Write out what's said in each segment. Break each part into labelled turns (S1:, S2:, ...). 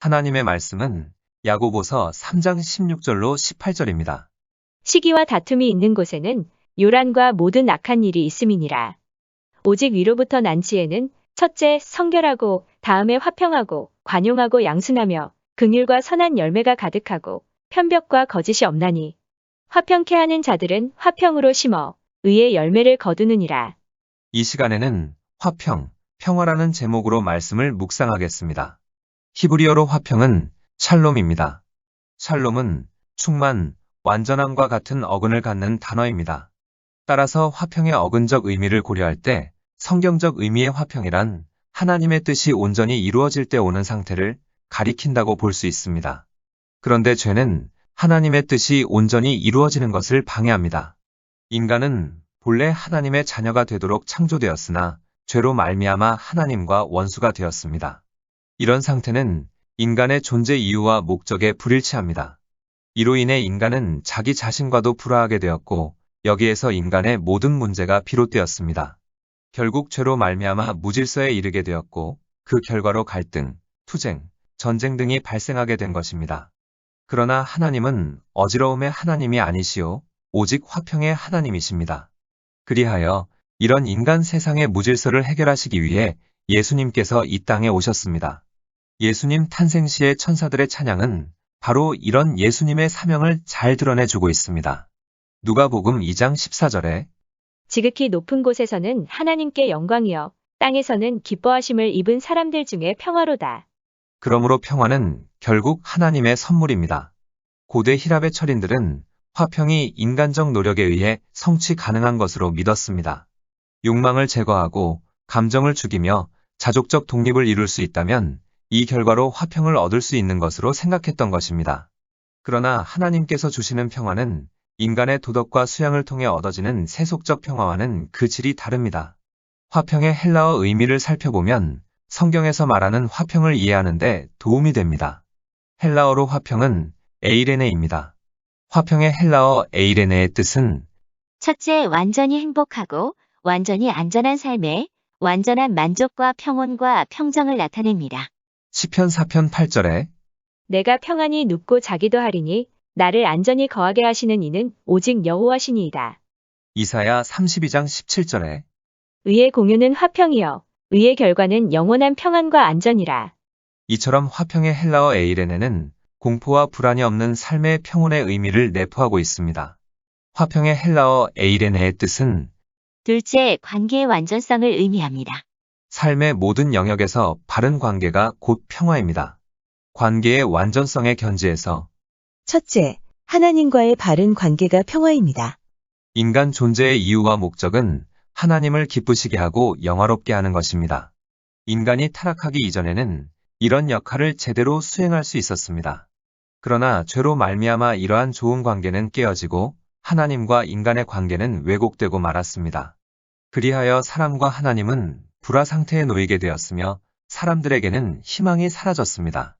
S1: 하나님의 말씀은 야고보서 3장 16절로 18절입니다.
S2: 시기와 다툼이 있는 곳에는 요란과 모든 악한 일이 있음이니라. 오직 위로부터 난 지혜는 첫째 성결하고 다음에 화평하고 관용하고 양순하며 긍휼과 선한 열매가 가득하고 편벽과 거짓이 없나니 화평케 하는 자들은 화평으로 심어 의의 열매를 거두느니라.
S1: 이 시간에는 화평, 평화라는 제목으로 말씀을 묵상하겠습니다. 히브리어로 화평은 샬롬입니다. 샬롬은 충만, 완전함과 같은 어근을 갖는 단어입니다. 따라서 화평의 어근적 의미를 고려할 때 성경적 의미의 화평이란 하나님의 뜻이 온전히 이루어질 때 오는 상태를 가리킨다고 볼 수 있습니다. 그런데 죄는 하나님의 뜻이 온전히 이루어지는 것을 방해합니다. 인간은 본래 하나님의 자녀가 되도록 창조되었으나 죄로 말미암아 하나님과 원수가 되었습니다. 이런 상태는 인간의 존재 이유와 목적에 불일치합니다. 이로 인해 인간은 자기 자신과도 불화하게 되었고 여기에서 인간의 모든 문제가 비롯되었습니다. 결국 죄로 말미암아 무질서에 이르게 되었고 그 결과로 갈등, 투쟁, 전쟁 등이 발생하게 된 것입니다. 그러나 하나님은 어지러움의 하나님이 아니시오 오직 화평의 하나님이십니다. 그리하여 이런 인간 세상의 무질서를 해결하시기 위해 예수님께서 이 땅에 오셨습니다. 예수님 탄생 시의 천사들의 찬양은 바로 이런 예수님의 사명을 잘 드러내주고 있습니다. 누가복음 2장 14절에
S2: 지극히 높은 곳에서는 하나님께 영광이여 땅에서는 기뻐하심을 입은 사람들 중에 평화로다.
S1: 그러므로 평화는 결국 하나님의 선물입니다. 고대 히랍의 철인들은 화평이 인간적 노력에 의해 성취 가능한 것으로 믿었습니다. 욕망을 제거하고 감정을 죽이며 자족적 독립을 이룰 수 있다면 이 결과로 화평을 얻을 수 있는 것으로 생각했던 것입니다. 그러나 하나님께서 주시는 평화는 인간의 도덕과 수양을 통해 얻어지는 세속적 평화와는 그 질이 다릅니다. 화평의 헬라어 의미를 살펴보면 성경에서 말하는 화평을 이해하는 데 도움이 됩니다. 헬라어로 화평은 에이레네입니다. 화평의 헬라어 에이레네의 뜻은
S3: 첫째, 완전히 행복하고 완전히 안전한 삶에 완전한 만족과 평온과 평정을 나타냅니다.
S1: 시편 4편 8절에
S2: 내가 평안히 눕고 자기도 하리니 나를 안전히 거하게 하시는 이는 오직 여호와시니이다.
S1: 이사야 32장 17절에
S2: 의의 공유는 화평이여 의의 결과는 영원한 평안과 안전이라.
S1: 이처럼 화평의 헬라어 에이레네는 공포와 불안이 없는 삶의 평온의 의미를 내포하고 있습니다. 화평의 헬라어 에이레네의 뜻은
S3: 둘째, 관계의 완전성을 의미합니다.
S1: 삶의 모든 영역에서 바른 관계가 곧 평화입니다. 관계의 완전성의 견지에서
S4: 첫째, 하나님과의 바른 관계가 평화입니다.
S1: 인간 존재의 이유와 목적은 하나님을 기쁘시게 하고 영화롭게 하는 것입니다. 인간이 타락하기 이전에는 이런 역할을 제대로 수행할 수 있었습니다. 그러나 죄로 말미암아 이러한 좋은 관계는 깨어지고 하나님과 인간의 관계는 왜곡되고 말았습니다. 그리하여 사람과 하나님은 불화 상태에 놓이게 되었으며 사람들에게는 희망이 사라졌습니다.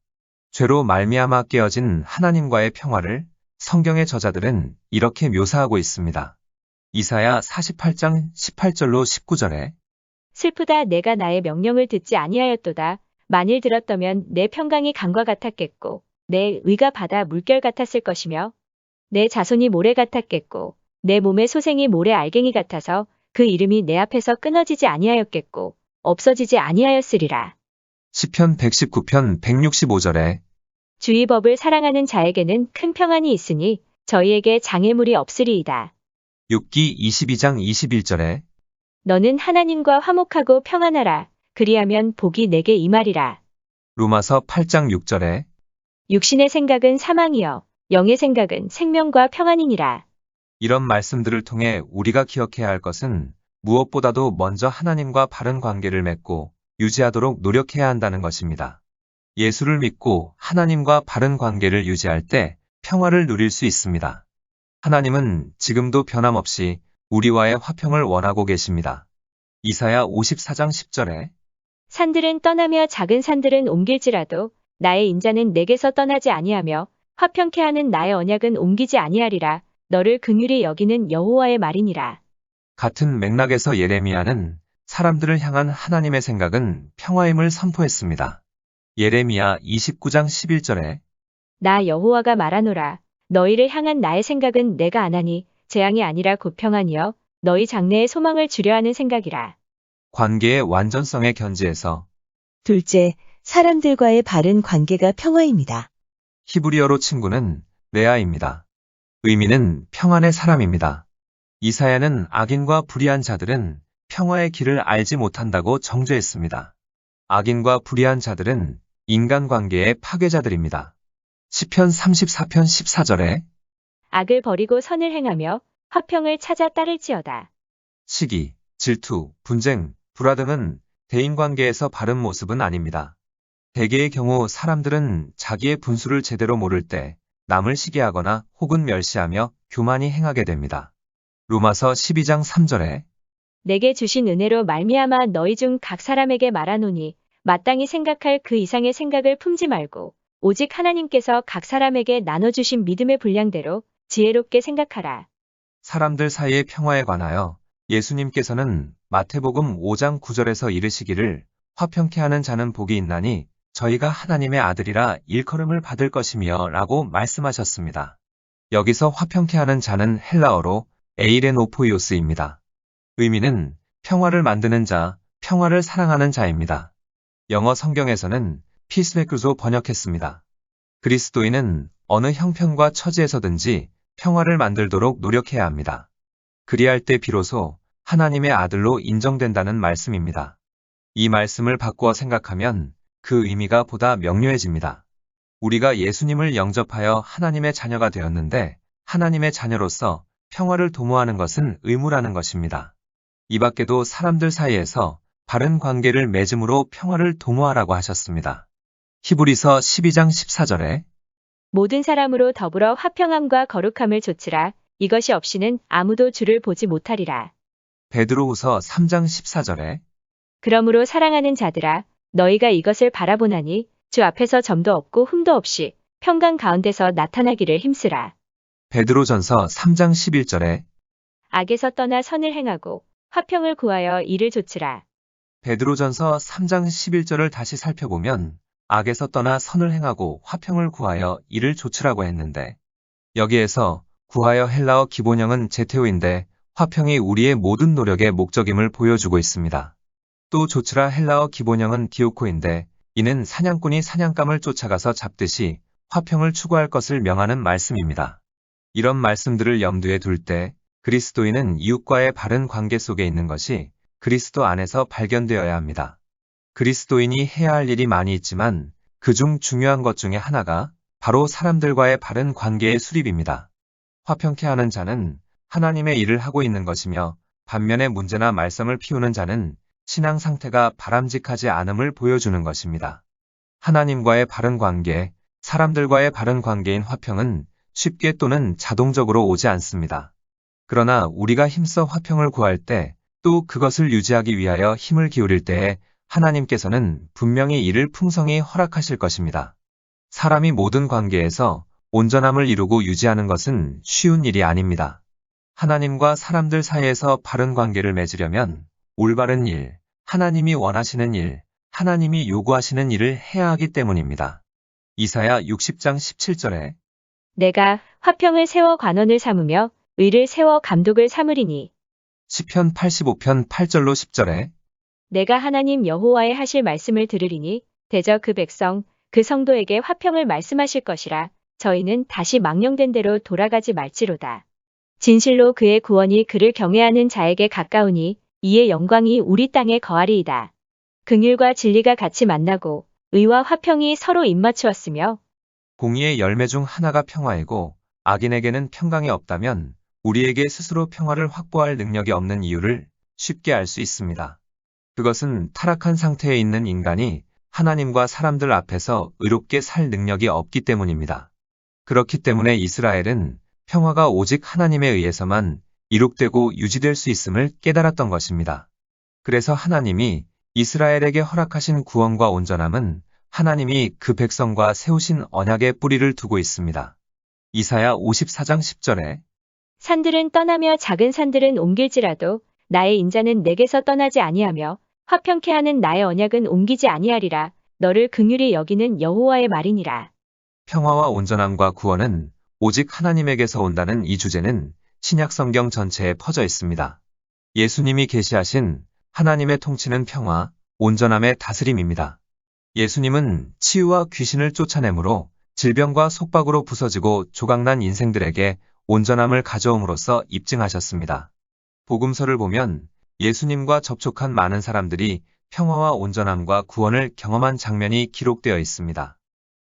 S1: 죄로 말미암아 깨어진 하나님과의 평화를 성경의 저자들은 이렇게 묘사하고 있습니다. 이사야 48장 18절로 19절에
S2: 슬프다 내가 나의 명령을 듣지 아니하였도다. 만일 들었다면 내 평강이 강과 같았겠고 내 의가 바다 물결 같았을 것이며 내 자손이 모래 같았겠고 내 몸의 소생이 모래 알갱이 같아서 그 이름이 내 앞에서 끊어지지 아니하였겠고 없어지지 아니하였으리라.
S1: 시편 119편 165절에
S2: 주의 법을 사랑하는 자에게는 큰 평안이 있으니 저희에게 장애물이 없으리이다.
S1: 욥기 22장 21절에
S2: 너는 하나님과 화목하고 평안하라. 그리하면 복이 내게 임하리라.
S1: 로마서 8장 6절에
S2: 육신의 생각은 사망이요 영의 생각은 생명과 평안이니라.
S1: 이런 말씀들을 통해 우리가 기억해야 할 것은 무엇보다도 먼저 하나님과 바른 관계를 맺고 유지하도록 노력해야 한다는 것입니다. 예수를 믿고 하나님과 바른 관계를 유지할 때 평화를 누릴 수 있습니다. 하나님은 지금도 변함없이 우리와의 화평을 원하고 계십니다. 이사야 54장 10절에
S2: 산들은 떠나며 작은 산들은 옮길지라도 나의 인자는 내게서 떠나지 아니하며 화평케 하는 나의 언약은 옮기지 아니하리라. 너를 긍휼히 여기는 여호와의 말이니라.
S1: 같은 맥락에서 예레미야는 사람들을 향한 하나님의 생각은 평화임을 선포했습니다. 예레미야 29장 11절에
S2: 나 여호와가 말하노라. 너희를 향한 나의 생각은 내가 안하니 재앙이 아니라 곧 평안이여 너희 장래에 소망을 주려 하는 생각이라.
S1: 관계의 완전성에 견지해서
S4: 둘째, 사람들과의 바른 관계가 평화입니다.
S1: 히브리어로 친구는 레아입니다. 의미는 평안의 사람입니다. 이사야는 악인과 불의한 자들은 평화의 길을 알지 못한다고 정죄했습니다. 악인과 불의한 자들은 인간관계의 파괴자들입니다. 시편 34편 14절에
S2: 악을 버리고 선을 행하며 화평을 찾아 따를지어다.
S1: 시기, 질투, 분쟁, 불화 등은 대인관계에서 바른 모습은 아닙니다. 대개의 경우 사람들은 자기의 분수를 제대로 모를 때 남을 시기하거나 혹은 멸시하며 교만히 행하게 됩니다. 로마서 12장 3절에
S2: 내게 주신 은혜로 말미암아 너희 중 각 사람에게 말하노니 마땅히 생각할 그 이상의 생각을 품지 말고 오직 하나님께서 각 사람에게 나눠주신 믿음의 분량대로 지혜롭게 생각하라.
S1: 사람들 사이의 평화에 관하여 예수님께서는 마태복음 5장 9절에서 이르시기를 화평케 하는 자는 복이 있나니 저희가 하나님의 아들이라 일컬음을 받을 것이며 라고 말씀하셨습니다. 여기서 화평케 하는 자는 헬라어로 에이레노포이오스입니다. 의미는 평화를 만드는 자, 평화를 사랑하는 자입니다. 영어 성경에서는 피스메크로 번역했습니다. 그리스도인은 어느 형편과 처지에서든지 평화를 만들도록 노력해야 합니다. 그리할 때 비로소 하나님의 아들로 인정된다는 말씀입니다. 이 말씀을 바꾸어 생각하면 그 의미가 보다 명료해집니다. 우리가 예수님을 영접하여 하나님의 자녀가 되었는데 하나님의 자녀로서 평화를 도모하는 것은 의무라는 것입니다. 이 밖에도 사람들 사이에서 바른 관계를 맺음으로 평화를 도모하라고 하셨습니다. 히브리서 12장 14절에
S2: 모든 사람으로 더불어 화평함과 거룩함을 좇으라. 이것이 없이는 아무도 주를 보지 못하리라.
S1: 베드로후서 3장 14절에
S2: 그러므로 사랑하는 자들아, 너희가 이것을 바라보나니 주 앞에서 점도 없고 흠도 없이 평강 가운데서 나타나기를 힘쓰라.
S1: 베드로전서 3장 11절에
S2: 악에서 떠나 선을 행하고 화평을 구하여 이를 좇으라.
S1: 베드로전서 3장 11절을 다시 살펴보면 악에서 떠나 선을 행하고 화평을 구하여 이를 좇으라고 했는데 여기에서 구하여 헬라어 기본형은 제테오인데 화평이 우리의 모든 노력의 목적임을 보여주고 있습니다. 또 좇으라 헬라어 기본형은 디오코인데 이는 사냥꾼이 사냥감을 쫓아가서 잡듯이 화평을 추구할 것을 명하는 말씀입니다. 이런 말씀들을 염두에 둘 때 그리스도인은 이웃과의 바른 관계 속에 있는 것이 그리스도 안에서 발견되어야 합니다. 그리스도인이 해야 할 일이 많이 있지만 그중 중요한 것 중에 하나가 바로 사람들과의 바른 관계의 수립입니다. 화평케 하는 자는 하나님의 일을 하고 있는 것이며 반면에 문제나 말썽을 피우는 자는 신앙 상태가 바람직하지 않음을 보여주는 것입니다. 하나님과의 바른 관계, 사람들과의 바른 관계인 화평은 쉽게 또는 자동적으로 오지 않습니다. 그러나 우리가 힘써 화평을 구할 때 또 그것을 유지하기 위하여 힘을 기울일 때에 하나님께서는 분명히 이를 풍성히 허락하실 것입니다. 사람이 모든 관계에서 온전함을 이루고 유지하는 것은 쉬운 일이 아닙니다. 하나님과 사람들 사이에서 바른 관계를 맺으려면 올바른 일, 하나님이 원하시는 일, 하나님이 요구하시는 일을 해야 하기 때문입니다. 이사야 60장 17절에
S2: 내가 화평을 세워 관원을 삼으며 의를 세워 감독을 삼으리니
S1: 시편 85편 8절로 10절에
S2: 내가 하나님 여호와의 하실 말씀을 들으리니 대저 그 백성 그 성도에게 화평을 말씀하실 것이라. 저희는 다시 망령된 대로 돌아가지 말지로다. 진실로 그의 구원이 그를 경외하는 자에게 가까우니 이의 영광이 우리 땅에 거하리이다. 긍휼과 진리가 같이 만나고 의와 화평이 서로 입맞추었으며
S1: 공의의 열매 중 하나가 평화이고 악인에게는 평강이 없다면 우리에게 스스로 평화를 확보할 능력이 없는 이유를 쉽게 알 수 있습니다. 그것은 타락한 상태에 있는 인간이 하나님과 사람들 앞에서 의롭게 살 능력이 없기 때문입니다. 그렇기 때문에 이스라엘은 평화가 오직 하나님에 의해서만 이룩되고 유지될 수 있음을 깨달았던 것입니다. 그래서 하나님이 이스라엘에게 허락하신 구원과 온전함은 하나님이 그 백성과 세우신 언약의 뿌리를 두고 있습니다. 이사야 54장 10절에
S2: 산들은 떠나며 작은 산들은 옮길지라도 나의 인자는 내게서 떠나지 아니하며 화평케 하는 나의 언약은 옮기지 아니하리라. 너를 긍휼히 여기는 여호와의 말이니라.
S1: 평화와 온전함과 구원은 오직 하나님에게서 온다는 이 주제는 신약 성경 전체에 퍼져 있습니다. 예수님이 계시하신 하나님의 통치는 평화, 온전함의 다스림입니다. 예수님은 치유와 귀신을 쫓아내므로 질병과 속박으로 부서지고 조각난 인생들에게 온전함을 가져옴으로써 입증하셨습니다. 복음서를 보면 예수님과 접촉한 많은 사람들이 평화와 온전함과 구원을 경험한 장면이 기록되어 있습니다.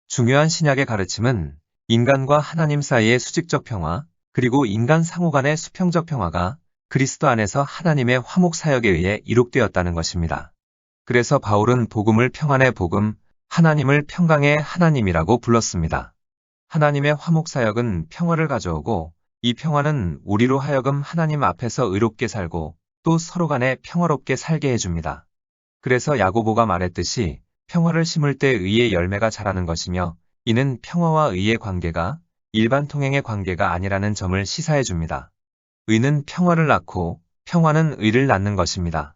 S1: 중요한 신약의 가르침은 인간과 하나님 사이의 수직적 평화, 그리고 인간 상호 간의 수평적 평화가 그리스도 안에서 하나님의 화목 사역에 의해 이룩되었다는 것입니다. 그래서 바울은 복음을 평안의 복음, 하나님을 평강의 하나님이라고 불렀습니다. 하나님의 화목 사역은 평화를 가져오고 이 평화는 우리로 하여금 하나님 앞에서 의롭게 살고 또 서로 간에 평화롭게 살게 해줍니다. 그래서 야고보가 말했듯이 평화를 심을 때 의의 열매가 자라는 것이며 이는 평화와 의의 관계가 일반 통행의 관계가 아니라는 점을 시사해 줍니다. 의는 평화를 낳고 평화는 의를 낳는 것입니다.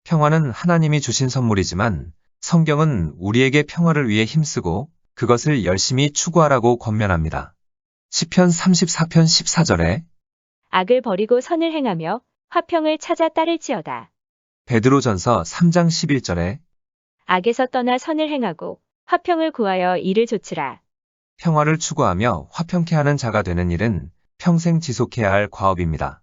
S1: 평화는 하나님이 주신 선물이지만 성경은 우리에게 평화를 위해 힘쓰고 그것을 열심히 추구하라고 권면합니다. 시편 34편 14절에
S2: 악을 버리고 선을 행하며 화평을 찾아 따를지어다.
S1: 베드로전서 3장 11절에
S2: 악에서 떠나 선을 행하고 화평을 구하여 이를 좇으라.
S1: 평화를 추구하며 화평케 하는 자가 되는 일은 평생 지속해야 할 과업입니다.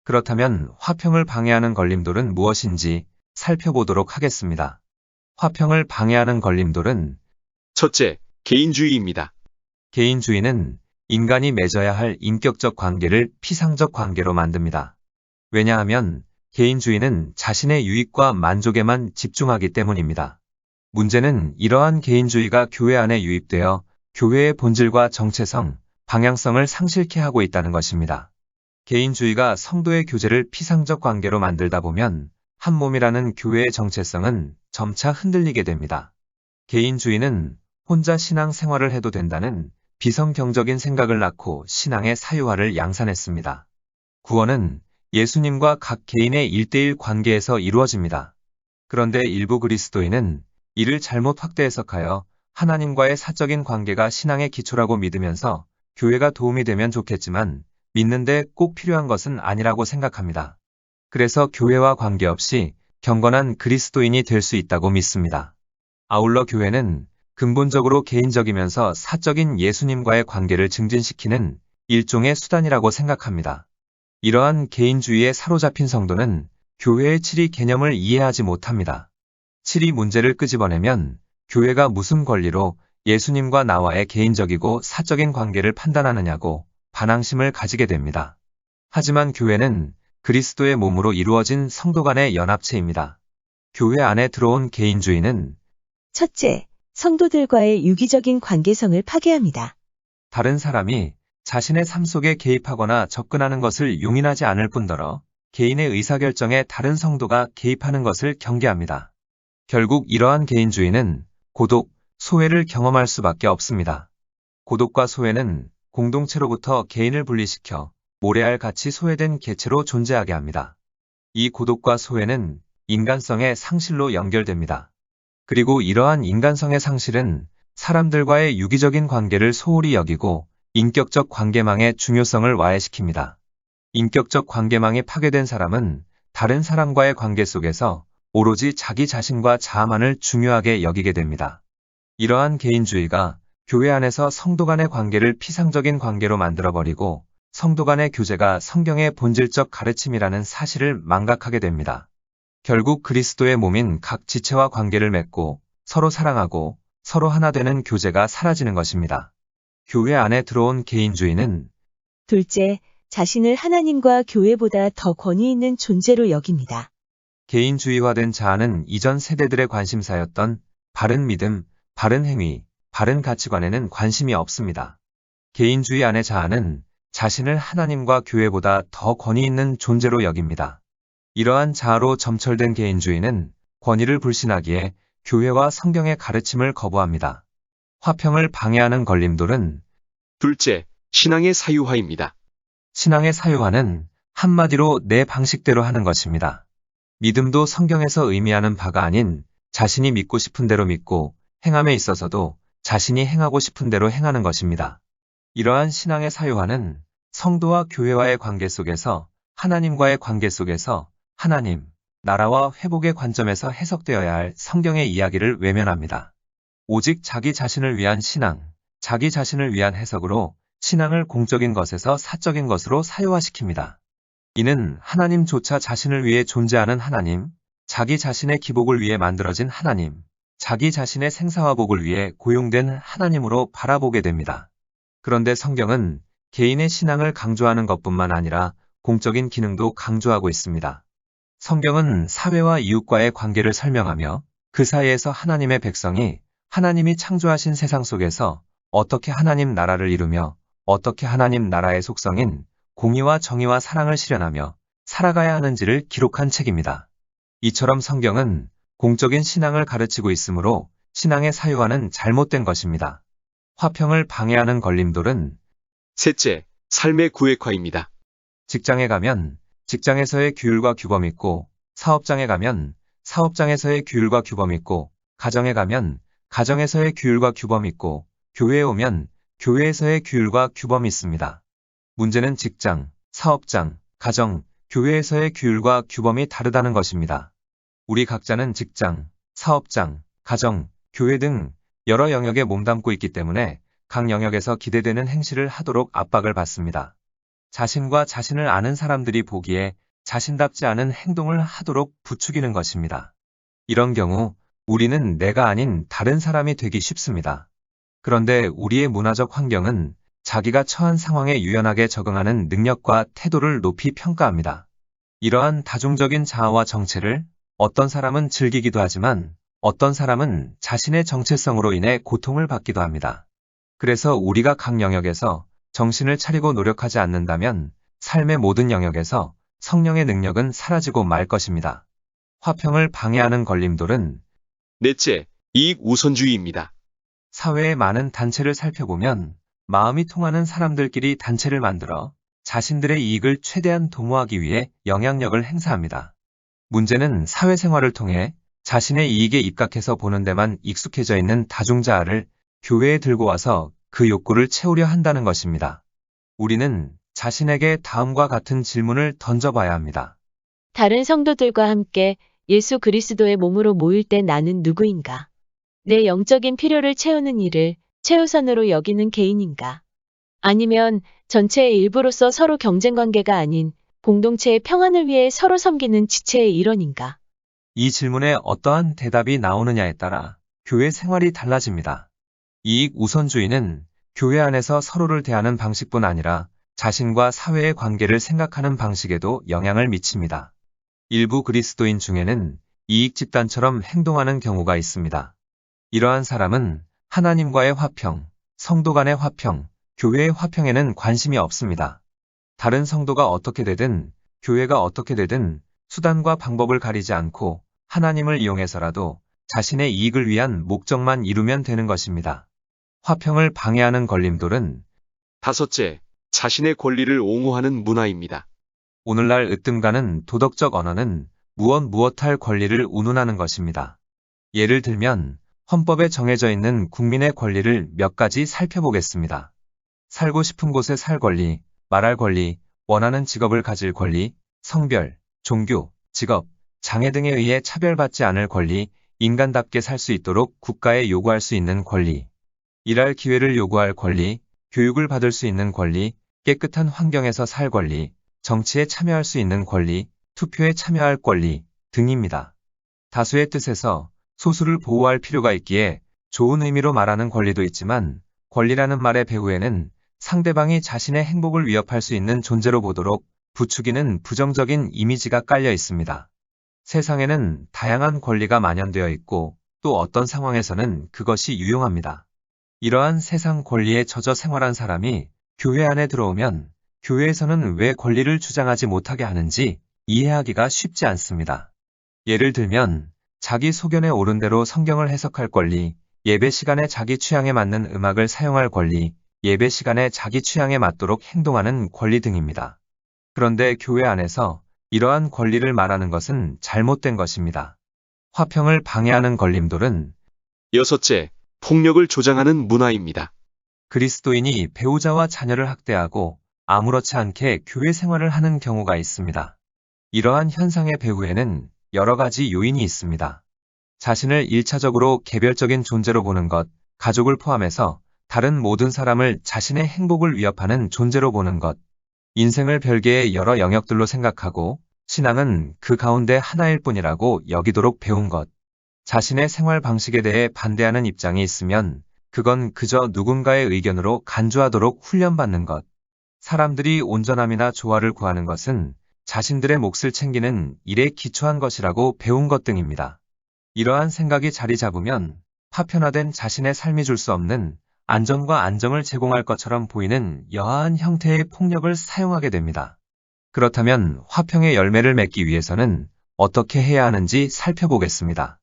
S1: 그렇다면 화평을 방해하는 걸림돌은 무엇인지 살펴보도록 하겠습니다. 화평을 방해하는 걸림돌은
S5: 첫째, 개인주의입니다.
S1: 개인주의는 인간이 맺어야 할 인격적 관계를 피상적 관계로 만듭니다. 왜냐하면 개인주의는 자신의 유익과 만족에만 집중하기 때문입니다. 문제는 이러한 개인주의가 교회 안에 유입되어 교회의 본질과 정체성, 방향성을 상실케 하고 있다는 것입니다. 개인주의가 성도의 교제를 피상적 관계로 만들다 보면 한 몸이라는 교회의 정체성은 점차 흔들리게 됩니다. 개인주의는 혼자 신앙 생활을 해도 된다는 비성경적인 생각을 낳고 신앙의 사유화를 양산했습니다. 구원은 예수님과 각 개인의 1:1 관계에서 이루어집니다. 그런데 일부 그리스도인은 이를 잘못 확대 해석하여 하나님과의 사적인 관계가 신앙의 기초라고 믿으면서 교회가 도움이 되면 좋겠지만 믿는데 꼭 필요한 것은 아니라고 생각합니다. 그래서 교회와 관계없이 경건한 그리스도인이 될 수 있다고 믿습니다. 아울러 교회는 근본적으로 개인적이면서 사적인 예수님과의 관계를 증진시키는 일종의 수단이라고 생각합니다. 이러한 개인주의에 사로잡힌 성도는 교회의 칠이 개념을 이해하지 못합니다. 칠이 문제를 끄집어내면 교회가 무슨 권리로 예수님과 나와의 개인적이고 사적인 관계를 판단하느냐고 반항심을 가지게 됩니다. 하지만 교회는 그리스도의 몸으로 이루어진 성도 간의 연합체입니다. 교회 안에 들어온 개인주의는
S4: 첫째, 성도들과의 유기적인 관계성을 파괴합니다.
S1: 다른 사람이 자신의 삶 속에 개입하거나 접근하는 것을 용인하지 않을 뿐더러 개인의 의사결정에 다른 성도가 개입하는 것을 경계합니다. 결국 이러한 개인주의는 고독, 소외를 경험할 수밖에 없습니다. 고독과 소외는 공동체로부터 개인을 분리시켜 모래알 같이 소외된 개체로 존재하게 합니다. 이 고독과 소외는 인간성의 상실로 연결됩니다. 그리고 이러한 인간성의 상실은 사람들과의 유기적인 관계를 소홀히 여기고 인격적 관계망의 중요성을 와해시킵니다. 인격적 관계망이 파괴된 사람은 다른 사람과의 관계 속에서 오로지 자기 자신과 자아만을 중요하게 여기게 됩니다. 이러한 개인주의가 교회 안에서 성도 간의 관계를 피상적인 관계로 만들어버리고 성도 간의 교제가 성경의 본질적 가르침이라는 사실을 망각하게 됩니다. 결국 그리스도의 몸인 각 지체와 관계를 맺고 서로 사랑하고 서로 하나 되는 교제가 사라지는 것입니다. 교회 안에 들어온 개인주의는
S4: 둘째, 자신을 하나님과 교회보다 더 권위 있는 존재로 여깁니다.
S1: 개인주의화된 자아는 이전 세대들의 관심사였던 바른 믿음, 바른 행위, 바른 가치관에는 관심이 없습니다. 개인주의 안의 자아는 자신을 하나님과 교회보다 더 권위 있는 존재로 여깁니다. 이러한 자아로 점철된 개인주의는 권위를 불신하기에 교회와 성경의 가르침을 거부합니다. 화평을 방해하는 걸림돌은
S5: 둘째, 신앙의 사유화입니다.
S1: 신앙의 사유화는 한마디로 내 방식대로 하는 것입니다. 믿음도 성경에서 의미하는 바가 아닌 자신이 믿고 싶은 대로 믿고 행함에 있어서도 자신이 행하고 싶은 대로 행하는 것입니다. 이러한 신앙의 사유화는 성도와 교회와의 관계 속에서 하나님과의 관계 속에서 하나님, 나라와 회복의 관점에서 해석되어야 할 성경의 이야기를 외면합니다. 오직 자기 자신을 위한 신앙, 자기 자신을 위한 해석으로 신앙을 공적인 것에서 사적인 것으로 사유화시킵니다. 이는 하나님조차 자신을 위해 존재하는 하나님, 자기 자신의 기복을 위해 만들어진 하나님, 자기 자신의 생사화복을 위해 고용된 하나님으로 바라보게 됩니다. 그런데 성경은 개인의 신앙을 강조하는 것뿐만 아니라 공적인 기능도 강조하고 있습니다. 성경은 사회와 이웃과의 관계를 설명하며 그 사이에서 하나님의 백성이 하나님이 창조하신 세상 속에서 어떻게 하나님 나라를 이루며 어떻게 하나님 나라의 속성인 공의와 정의와 사랑을 실현하며 살아가야 하는지를 기록한 책입니다. 이처럼 성경은 공적인 신앙을 가르치고 있으므로 신앙의 사유화는 잘못된 것입니다. 화평을 방해하는 걸림돌은
S5: 셋째, 삶의 구획화입니다.
S1: 직장에 가면 직장에서의 규율과 규범이 있고, 사업장에 가면 사업장에서의 규율과 규범이 있고, 가정에 가면 가정에서의 규율과 규범이 있고, 교회에 오면 교회에서의 규율과 규범이 있습니다. 문제는 직장, 사업장, 가정, 교회에서의 규율과 규범이 다르다는 것입니다. 우리 각자는 직장, 사업장, 가정, 교회 등 여러 영역에 몸담고 있기 때문에 각 영역에서 기대되는 행실을 하도록 압박을 받습니다. 자신과 자신을 아는 사람들이 보기에 자신답지 않은 행동을 하도록 부추기는 것입니다. 이런 경우 우리는 내가 아닌 다른 사람이 되기 쉽습니다. 그런데 우리의 문화적 환경은 자기가 처한 상황에 유연하게 적응하는 능력과 태도를 높이 평가합니다. 이러한 다중적인 자아와 정체를 어떤 사람은 즐기기도 하지만 어떤 사람은 자신의 정체성으로 인해 고통을 받기도 합니다. 그래서 우리가 각 영역에서 정신을 차리고 노력하지 않는다면 삶의 모든 영역에서 성령의 능력은 사라지고 말 것입니다. 화평을 방해하는 걸림돌은
S5: 넷째, 이익 우선주의입니다.
S1: 사회의 많은 단체를 살펴보면 마음이 통하는 사람들끼리 단체를 만들어 자신들의 이익을 최대한 도모하기 위해 영향력을 행사합니다. 문제는 사회생활을 통해 자신의 이익에 입각해서 보는 데만 익숙해져 있는 다중자아를 교회에 들고 와서 그 욕구를 채우려 한다는 것입니다. 우리는 자신에게 다음과 같은 질문을 던져봐야 합니다.
S2: 다른 성도들과 함께 예수 그리스도의 몸으로 모일 때 나는 누구인가? 내 영적인 필요를 채우는 일을 최우선으로 여기는 개인인가? 아니면 전체의 일부로서 서로 경쟁 관계가 아닌 공동체의 평안을 위해 서로 섬기는 지체의 일원인가?
S1: 이 질문에 어떠한 대답이 나오느냐에 따라 교회 생활이 달라집니다. 이익 우선주의는 교회 안에서 서로를 대하는 방식뿐 아니라 자신과 사회의 관계를 생각하는 방식에도 영향을 미칩니다. 일부 그리스도인 중에는 이익 집단처럼 행동하는 경우가 있습니다. 이러한 사람은 하나님과의 화평, 성도 간의 화평, 교회의 화평에는 관심이 없습니다. 다른 성도가 어떻게 되든, 교회가 어떻게 되든 수단과 방법을 가리지 않고 하나님을 이용해서라도 자신의 이익을 위한 목적만 이루면 되는 것입니다. 화평을 방해하는 걸림돌은
S5: 다섯째, 자신의 권리를 옹호하는 문화입니다.
S1: 오늘날 으뜸가는 도덕적 언어는 무엇할 권리를 운운하는 것입니다. 예를 들면 헌법에 정해져 있는 국민의 권리를 몇 가지 살펴보겠습니다. 살고 싶은 곳에 살 권리, 말할 권리, 원하는 직업을 가질 권리, 성별, 종교, 직업, 장애 등에 의해 차별받지 않을 권리, 인간답게 살 수 있도록 국가에 요구할 수 있는 권리, 일할 기회를 요구할 권리, 교육을 받을 수 있는 권리, 깨끗한 환경에서 살 권리, 정치에 참여할 수 있는 권리, 투표에 참여할 권리 등입니다. 다수의 뜻에서 소수를 보호할 필요가 있기에 좋은 의미로 말하는 권리도 있지만 권리라는 말의 배후에는 상대방이 자신의 행복을 위협할 수 있는 존재로 보도록 부추기는 부정적인 이미지가 깔려 있습니다. 세상에는 다양한 권리가 만연되어 있고 또 어떤 상황에서는 그것이 유용합니다. 이러한 세상 권리에 젖어 생활한 사람이 교회 안에 들어오면 교회에서는 왜 권리를 주장하지 못하게 하는지 이해하기가 쉽지 않습니다. 예를 들면 자기 소견에 옳은 대로 성경을 해석할 권리, 예배 시간에 자기 취향에 맞는 음악을 사용할 권리, 예배 시간에 자기 취향에 맞도록 행동하는 권리 등입니다. 그런데 교회 안에서 이러한 권리를 말하는 것은 잘못된 것입니다. 화평을 방해하는 걸림돌은
S5: 여섯째, 폭력을 조장하는 문화입니다.
S1: 그리스도인이 배우자와 자녀를 학대하고 아무렇지 않게 교회 생활을 하는 경우가 있습니다. 이러한 현상의 배후에는 여러 가지 요인이 있습니다. 자신을 1차적으로 개별적인 존재로 보는 것, 가족을 포함해서 다른 모든 사람을 자신의 행복을 위협하는 존재로 보는 것, 인생을 별개의 여러 영역들로 생각하고 신앙은 그 가운데 하나일 뿐이라고 여기도록 배운 것, 자신의 생활 방식에 대해 반대하는 입장이 있으면 그건 그저 누군가의 의견으로 간주하도록 훈련받는 것, 사람들이 온전함이나 조화를 구하는 것은 자신들의 몫을 챙기는 일에 기초한 것이라고 배운 것 등입니다. 이러한 생각이 자리 잡으면 파편화된 자신의 삶이 줄 수 없는 안전과 안정을 제공할 것처럼 보이는 여하한 형태의 폭력을 사용하게 됩니다. 그렇다면 화평의 열매를 맺기 위해서는 어떻게 해야 하는지 살펴보겠습니다.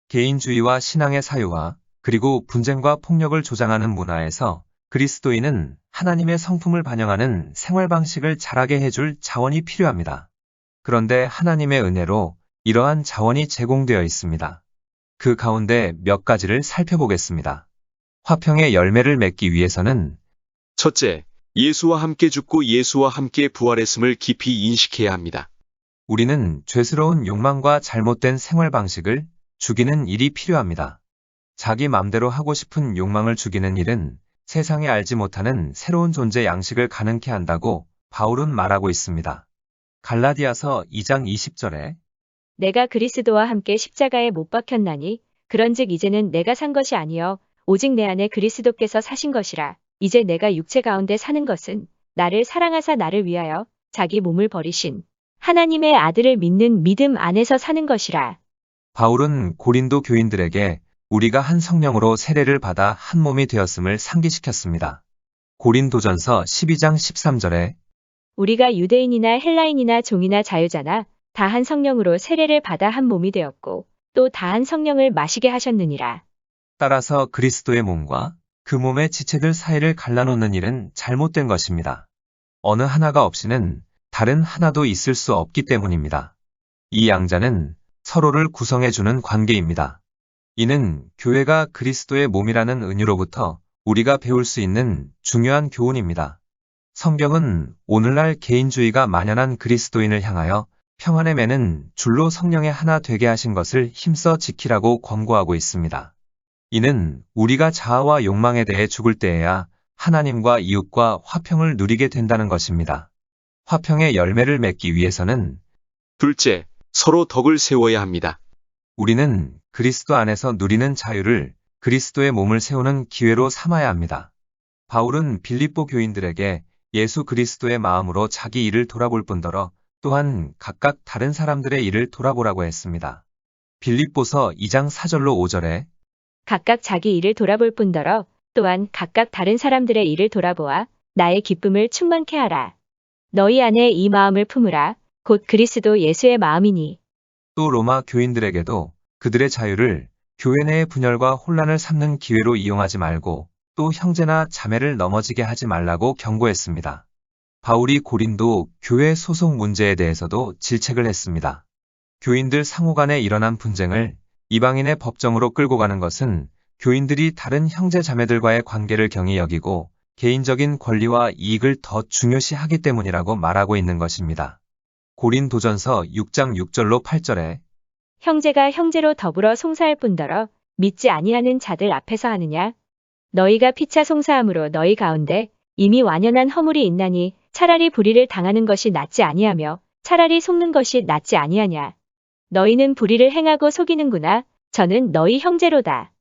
S1: 개인주의와 신앙의 사유화, 그리고 분쟁과 폭력을 조장하는 문화에서 그리스도인은 하나님의 성품을 반영하는 생활 방식을 자라게 해줄 자원이 필요합니다. 그런데 하나님의 은혜로 이러한 자원이 제공되어 있습니다. 그 가운데 몇 가지를 살펴보겠습니다. 화평의 열매를 맺기 위해서는
S5: 첫째, 예수와 함께 죽고 예수와 함께 부활했음을 깊이 인식해야 합니다.
S1: 우리는 죄스러운 욕망과 잘못된 생활 방식을 죽이는 일이 필요합니다. 자기 맘대로 하고 싶은 욕망을 죽이는 일은 세상에 알지 못하는 새로운 존재 양식을 가능케 한다고 바울은 말하고 있습니다. 갈라디아서 2장 20절에
S2: 내가 그리스도와 함께 십자가에 못 박혔나니 그런즉 이제는 내가 산 것이 아니요 오직 내 안에 그리스도께서 사신 것이라. 이제 내가 육체 가운데 사는 것은 나를 사랑하사 나를 위하여 자기 몸을 버리신 하나님의 아들을 믿는 믿음 안에서 사는 것이라.
S1: 바울은 고린도 교인들에게 우리가 한 성령으로 세례를 받아 한 몸이 되었음을 상기시켰습니다. 고린도전서 12장 13절에
S2: 우리가 유대인이나 헬라인이나 종이나 자유자나 다 한 성령으로 세례를 받아 한 몸이 되었고 또 다 한 성령을 마시게 하셨느니라.
S1: 따라서 그리스도의 몸과 그 몸의 지체들 사이를 갈라놓는 일은 잘못된 것입니다. 어느 하나가 없이는 다른 하나도 있을 수 없기 때문입니다. 이 양자는 서로를 구성해주는 관계입니다. 이는 교회가 그리스도의 몸이라는 은유로부터 우리가 배울 수 있는 중요한 교훈입니다. 성경은 오늘날 개인주의가 만연한 그리스도인을 향하여 평안의 매는 줄로 성령의 하나 되게 하신 것을 힘써 지키라고 권고하고 있습니다. 이는 우리가 자아와 욕망에 대해 죽을 때에야 하나님과 이웃과 화평을 누리게 된다는 것입니다. 화평의 열매를 맺기 위해서는
S5: 둘째, 서로 덕을 세워야 합니다.
S1: 우리는 그리스도 안에서 누리는 자유를 그리스도의 몸을 세우는 기회로 삼아야 합니다. 바울은 빌립보 교인들에게 예수 그리스도의 마음으로 자기 일을 돌아볼 뿐더러 또한 각각 다른 사람들의 일을 돌아보라고 했습니다. 빌립보서 2장 4절로 5절에
S2: 각각 자기 일을 돌아볼 뿐더러 또한 각각 다른 사람들의 일을 돌아보아 나의 기쁨을 충만케 하라. 너희 안에 이 마음을 품으라. 곧 그리스도 예수의 마음이니.
S1: 또 로마 교인들에게도 그들의 자유를 교회 내의 분열과 혼란을 삼는 기회로 이용하지 말고 또 형제나 자매를 넘어지게 하지 말라고 경고했습니다. 바울이 고린도 교회 소속 문제에 대해서도 질책을 했습니다. 교인들 상호 간에 일어난 분쟁을 이방인의 법정으로 끌고 가는 것은 교인들이 다른 형제 자매들과의 관계를 경히 여기고 개인적인 권리와 이익을 더 중요시하기 때문이라고 말하고 있는 것입니다. 고린도전서 6장 6절로 8절에
S2: 형제가 형제로 더불어 송사할 뿐더러 믿지 아니하는 자들 앞에서 하느냐? 너희가 피차 송사함으로 너희 가운데 이미 완연한 허물이 있나니 차라리 불의를 당하는 것이 낫지 아니하며 차라리 속는 것이 낫지 아니하냐? 너희는 불의를 행하고 속이는구나. 저는 너희 형제로다.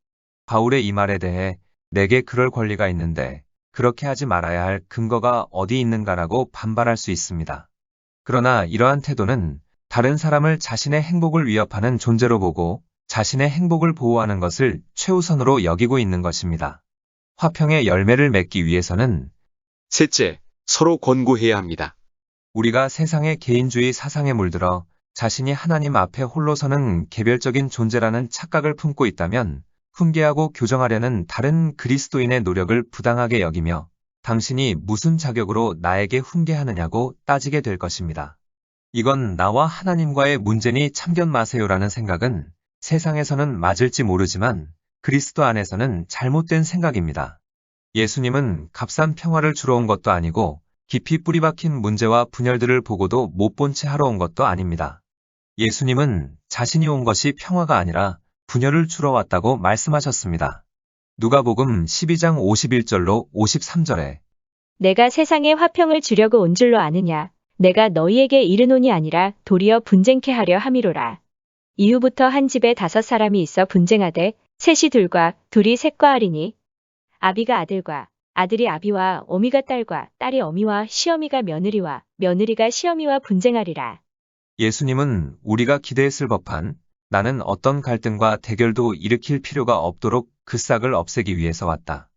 S1: 바울의 이 말에 대해 내게 그럴 권리가 있는데 그렇게 하지 말아야 할 근거가 어디 있는가라고 반발할 수 있습니다. 그러나 이러한 태도는 다른 사람을 자신의 행복을 위협하는 존재로 보고 자신의 행복을 보호하는 것을 최우선으로 여기고 있는 것입니다. 화평의 열매를 맺기 위해서는
S5: 셋째, 서로 권고해야 합니다.
S1: 우리가 세상의 개인주의 사상에 물들어 자신이 하나님 앞에 홀로 서는 개별적인 존재라는 착각을 품고 있다면 훈계하고 교정하려는 다른 그리스도인의 노력을 부당하게 여기며 당신이 무슨 자격으로 나에게 훈계하느냐고 따지게 될 것입니다. 이건 나와 하나님과의 문제니 참견 마세요라는 생각은 세상에서는 맞을지 모르지만 그리스도 안에서는 잘못된 생각입니다. 예수님은 값싼 평화를 주러 온 것도 아니고 깊이 뿌리박힌 문제와 분열들을 보고도 못 본 채 하러 온 것도 아닙니다. 예수님은 자신이 온 것이 평화가 아니라 분열을 주러 왔다고 말씀하셨습니다. 누가복음 12장 51절로 53절에
S2: 내가 세상에 화평을 주려고 온 줄로 아느냐. 내가 너희에게 이르노니 아니라 도리어 분쟁케 하려 함이로라. 이후부터 한 집에 5사람이 있어 분쟁하되 셋이 둘과 둘이 셋과 하리니 아비가 아들과 아들이 아비와 어미가 딸과 딸이 어미와 시어미가 며느리와 며느리가 시어미와 분쟁하리라.
S1: 예수님은 우리가 기대했을 법한 나는 어떤 갈등과 대결도 일으킬 필요가 없도록 그 싹을 없애기 위해서 왔다.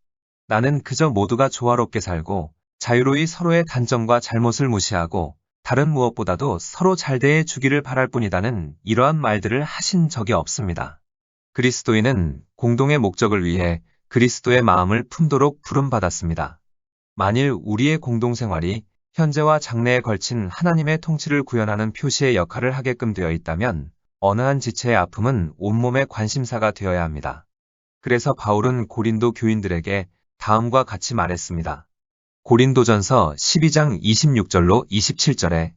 S1: 나는 그저 모두가 조화롭게 살고 자유로이 서로의 단점과 잘못을 무시하고 다른 무엇보다도 서로 잘 대해 주기를 바랄 뿐이다는 이러한 말들을 하신 적이 없습니다. 그리스도인은 공동의 목적을 위해 그리스도의 마음을 품도록 부름받았습니다. 만일 우리의 공동생활이 현재와 장래에 걸친 하나님의 통치를 구현하는 표시의 역할을 하게끔 되어 있다면 어느 한 지체의 아픔은 온몸의 관심사가 되어야 합니다. 그래서 바울은 고린도 교인들에게 다음과 같이 말했습니다. 고린도전서 12장 26절로 27절에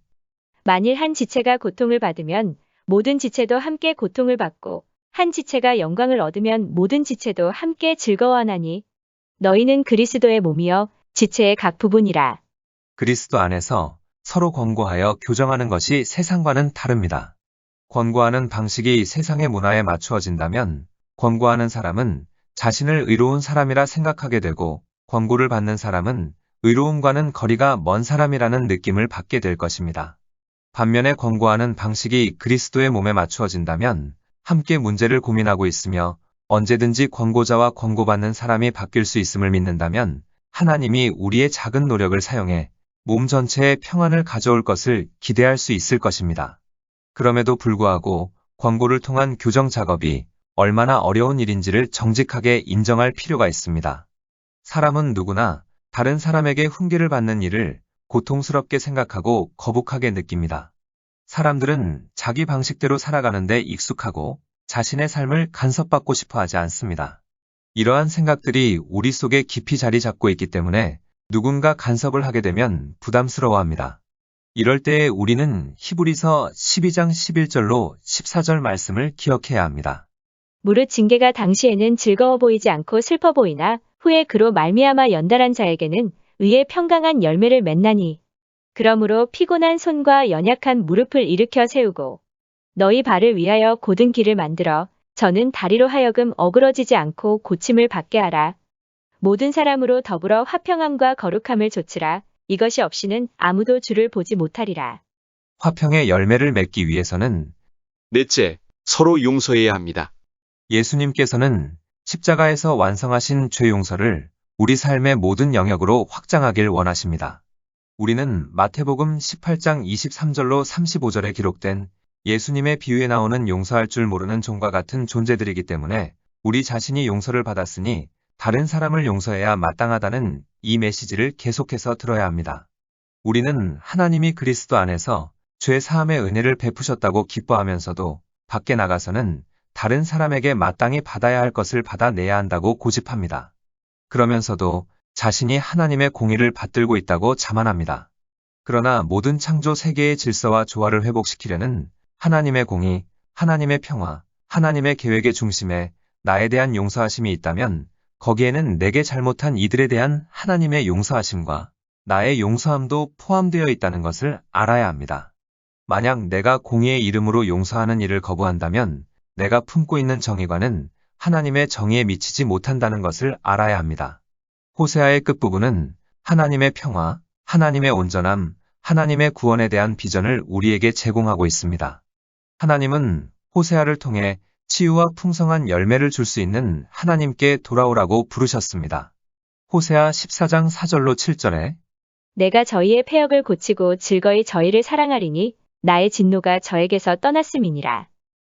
S2: 만일 한 지체가 고통을 받으면 모든 지체도 함께 고통을 받고 한 지체가 영광을 얻으면 모든 지체도 함께 즐거워하나니 너희는 그리스도의 몸이여 지체의 각 부분이라.
S1: 그리스도 안에서 서로 권고하여 교정하는 것이 세상과는 다릅니다. 권고하는 방식이 세상의 문화에 맞추어진다면 권고하는 사람은 자신을 의로운 사람이라 생각하게 되고 권고를 받는 사람은 의로움과는 거리가 먼 사람이라는 느낌을 받게 될 것입니다. 반면에 권고하는 방식이 그리스도의 몸에 맞추어진다면 함께 문제를 고민하고 있으며 언제든지 권고자와 권고받는 사람이 바뀔 수 있음을 믿는다면 하나님이 우리의 작은 노력을 사용해 몸 전체에 평안을 가져올 것을 기대할 수 있을 것입니다. 그럼에도 불구하고 권고를 통한 교정 작업이 얼마나 어려운 일인지를 정직하게 인정할 필요가 있습니다. 사람은 누구나 다른 사람에게 훈계를 받는 일을 고통스럽게 생각하고 거북하게 느낍니다. 사람들은 자기 방식대로 살아가는데 익숙하고 자신의 삶을 간섭받고 싶어 하지 않습니다. 이러한 생각들이 우리 속에 깊이 자리 잡고 있기 때문에 누군가 간섭을 하게 되면 부담스러워합니다. 이럴 때에 우리는 히브리서 12장 11절로 14절 말씀을 기억해야 합니다.
S2: 무릇 징계가 당시에는 즐거워 보이지 않고 슬퍼 보이나 후에 그로 말미암아 연달한 자에게는 의의 평강한 열매를 맺나니 그러므로 피곤한 손과 연약한 무릎을 일으켜 세우고 너희 발을 위하여 곧은 길을 만들어 저는 다리로 하여금 어그러지지 않고 고침을 받게 하라. 모든 사람으로 더불어 화평함과 거룩함을 좇으라. 이것이 없이는 아무도 주를 보지 못하리라.
S1: 화평의 열매를 맺기 위해서는
S5: 넷째, 서로 용서해야 합니다.
S1: 예수님께서는 십자가에서 완성하신 죄 용서를 우리 삶의 모든 영역으로 확장하길 원하십니다. 우리는 마태복음 18장 23절로 35절에 기록된 예수님의 비유에 나오는 용서할 줄 모르는 종과 같은 존재들이기 때문에 우리 자신이 용서를 받았으니 다른 사람을 용서해야 마땅하다는 이 메시지를 계속해서 들어야 합니다. 우리는 하나님이 그리스도 안에서 죄 사함의 은혜를 베푸셨다고 기뻐하면서도 밖에 나가서는 다른 사람에게 마땅히 받아야 할 것을 받아내야 한다고 고집합니다. 그러면서도 자신이 하나님의 공의를 받들고 있다고 자만합니다. 그러나 모든 창조 세계의 질서와 조화를 회복시키려는 하나님의 공의, 하나님의 평화, 하나님의 계획의 중심에 나에 대한 용서하심이 있다면 거기에는 내게 잘못한 이들에 대한 하나님의 용서하심과 나의 용서함도 포함되어 있다는 것을 알아야 합니다. 만약 내가 공의의 이름으로 용서하는 일을 거부한다면 내가 품고 있는 정의관은 하나님의 정의에 미치지 못한다는 것을 알아야 합니다. 호세아의 끝부분은 하나님의 평화, 하나님의 온전함, 하나님의 구원에 대한 비전을 우리에게 제공하고 있습니다. 하나님은 호세아를 통해 치유와 풍성한 열매를 줄 수 있는 하나님께 돌아오라고 부르셨습니다. 호세아 14장 4절로 7절에
S2: 내가 저희의 패역을 고치고 즐거이 저희를 사랑하리니 나의 진노가 저에게서 떠났음이니라.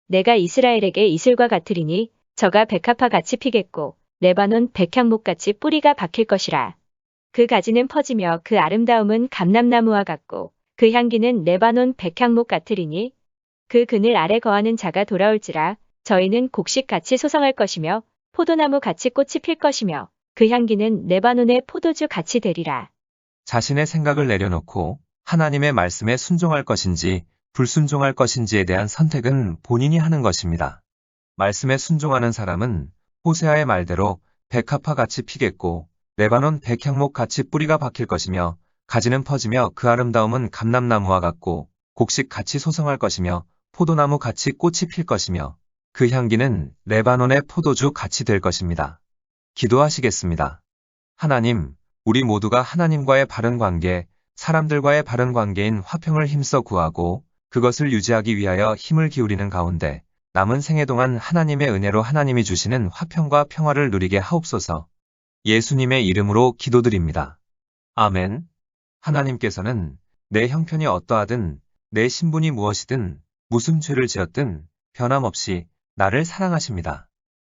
S2: 내가 이스라엘에게 이슬과 같으리니 저가 백합화 같이 피겠고 레바논 백향목 같이 뿌리가 박힐 것이라. 그 가지는 퍼지며 그 아름다움은 감람나무와 같고 그 향기는 레바논 백향목 같으리니 그 그늘 아래 거하는 자가 돌아올지라. 저희는 곡식같이 소성할 것이며 포도나무 같이 꽃이 필 것이며 그 향기는 레바논의 포도주 같이 되리라.
S1: 자신의 생각을 내려놓고 하나님의 말씀에 순종할 것인지 불순종할 것인지에 대한 선택은 본인이 하는 것입니다. 말씀에 순종하는 사람은 호세아의 말대로 백합화 같이 피겠고 레바논 백향목 같이 뿌리가 박힐 것이며 가지는 퍼지며 그 아름다움은 감람나무와 같고 곡식 같이 소성할 것이며 포도나무 같이 꽃이 필 것이며 그 향기는 레바논의 포도주 같이 될 것입니다. 기도하시겠습니다. 하나님, 우리 모두가 하나님과의 바른 관계, 사람들과의 바른 관계인 화평을 힘써 구하고 그것을 유지하기 위하여 힘을 기울이는 가운데 남은 생애 동안 하나님의 은혜로 하나님이 주시는 화평과 평화를 누리게 하옵소서. 예수님의 이름으로 기도드립니다. 아멘. 하나님께서는 내 형편이 어떠하든 내 신분이 무엇이든 무슨 죄를 지었든 변함없이 나를 사랑하십니다.